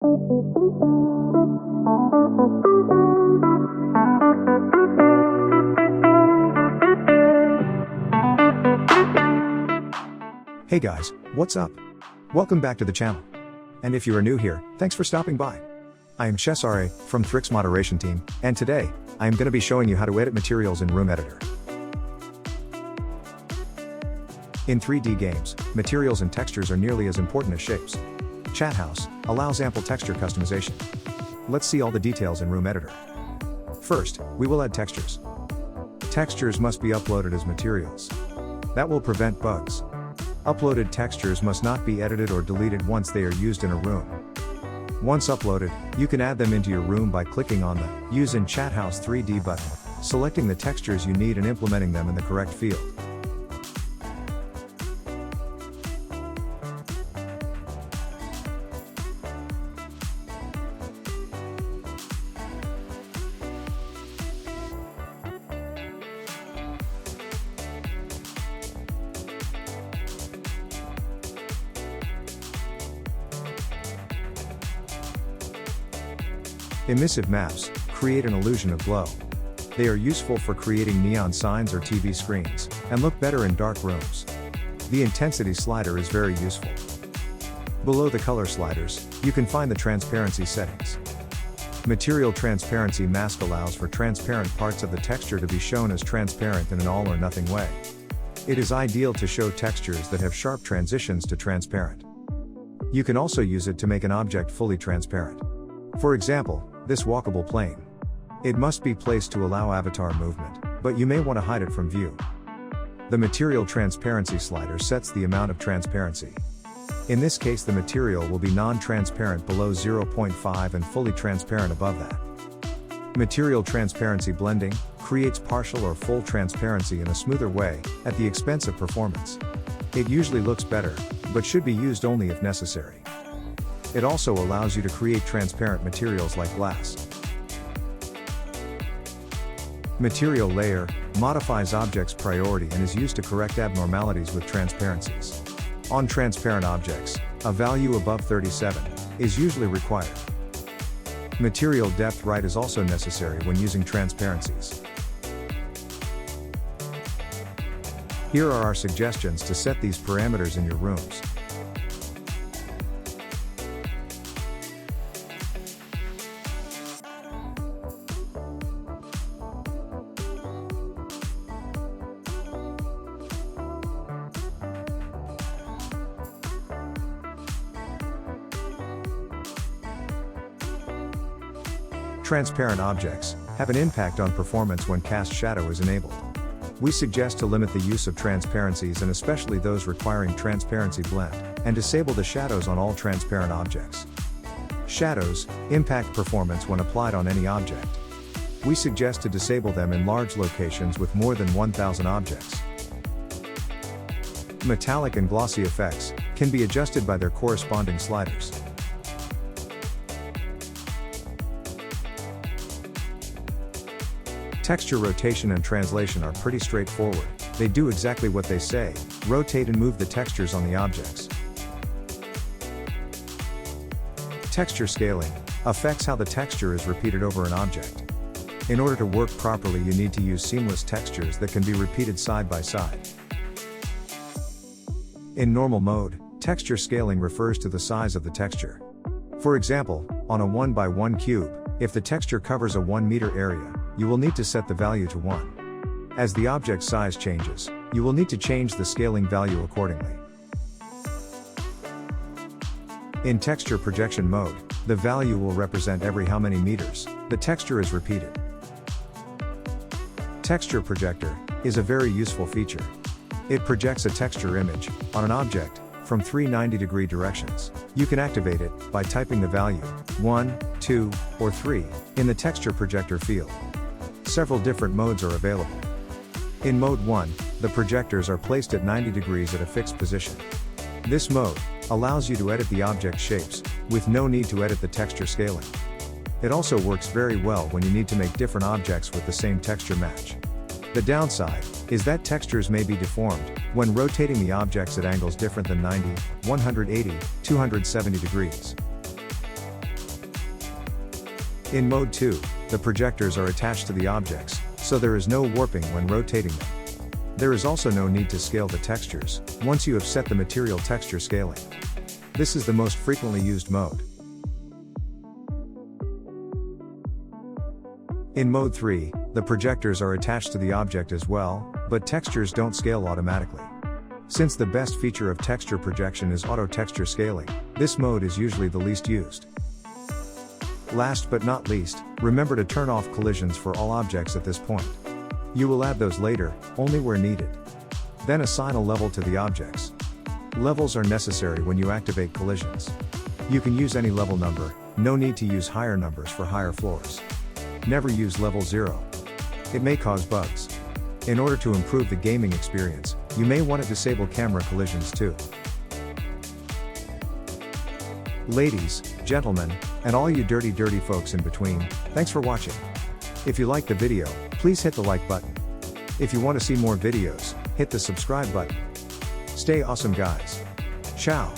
Hey guys, what's up? Welcome back to the channel. And if you are new here, thanks for stopping by. I am Cesare from Thrix Moderation Team, and today, I am going to be showing you how to edit materials in Room Editor. In 3D games, materials and textures are nearly as important as shapes. ChatHouse allows ample texture customization. Let's see all the details in Room Editor. First, we will add textures. Textures must be uploaded as materials. That will prevent bugs. Uploaded textures must not be edited or deleted once they are used in a room. Once uploaded, you can add them into your room by clicking on the Use in ChatHouse 3D button, selecting the textures you need and implementing them in the correct field. Emissive maps create an illusion of glow. They are useful for creating neon signs or TV screens, and look better in dark rooms. The intensity slider is very useful. Below the color sliders, you can find the transparency settings. Material transparency mask allows for transparent parts of the texture to be shown as transparent in an all or nothing way. It is ideal to show textures that have sharp transitions to transparent. You can also use it to make an object fully transparent. For example, this walkable plane. It must be placed to allow avatar movement, but you may want to hide it from view. The material transparency slider sets the amount of transparency. In this case, the material will be non-transparent below 0.5 and fully transparent above that. Material transparency blending creates partial or full transparency in a smoother way, at the expense of performance. It usually looks better, but should be used only if necessary. It also allows you to create transparent materials like glass. Material layer modifies objects' priority and is used to correct abnormalities with transparencies. On transparent objects, a value above 37 is usually required. Material depth right is also necessary when using transparencies. Here are our suggestions to set these parameters in your rooms. Transparent objects have an impact on performance when cast shadow is enabled. We suggest to limit the use of transparencies and especially those requiring transparency blend, and disable the shadows on all transparent objects. Shadows impact performance when applied on any object. We suggest to disable them in large locations with more than 1,000 objects. Metallic and glossy effects can be adjusted by their corresponding sliders. Texture rotation and translation are pretty straightforward. They do exactly what they say, rotate and move the textures on the objects. Texture scaling affects how the texture is repeated over an object. In order to work properly, you need to use seamless textures that can be repeated side by side. In normal mode, texture scaling refers to the size of the texture. For example, on a 1x1 cube, if the texture covers a 1 meter area, you will need to set the value to 1. As the object size changes, you will need to change the scaling value accordingly. In texture projection mode, the value will represent every how many meters the texture is repeated. Texture projector is a very useful feature. It projects a texture image on an object from 390-degree directions. You can activate it by typing the value 1, 2, or 3 in the texture projector field. Several different modes are available. In mode 1, the projectors are placed at 90 degrees at a fixed position. This mode allows you to edit the object shapes with no need to edit the texture scaling. It also works very well when you need to make different objects with the same texture match. The downside is that textures may be deformed when rotating the objects at angles different than 90, 180, 270 degrees. In Mode 2, the projectors are attached to the objects, so there is no warping when rotating them. There is also no need to scale the textures, once you have set the material texture scaling. This is the most frequently used mode. In Mode 3, the projectors are attached to the object as well, but textures don't scale automatically. Since the best feature of texture projection is auto texture scaling, this mode is usually the least used. Last but not least, remember to turn off collisions for all objects at this point. You will add those later, only where needed. Then assign a level to the objects. Levels are necessary when you activate collisions. You can use any level number, no need to use higher numbers for higher floors. Never use level 0. It may cause bugs. In order to improve the gaming experience, you may want to disable camera collisions too. Ladies, gentlemen, and all you dirty folks in between, thanks for watching. If you liked the video, please hit the like button. If you want to see more videos, hit the subscribe button. Stay awesome guys. Ciao.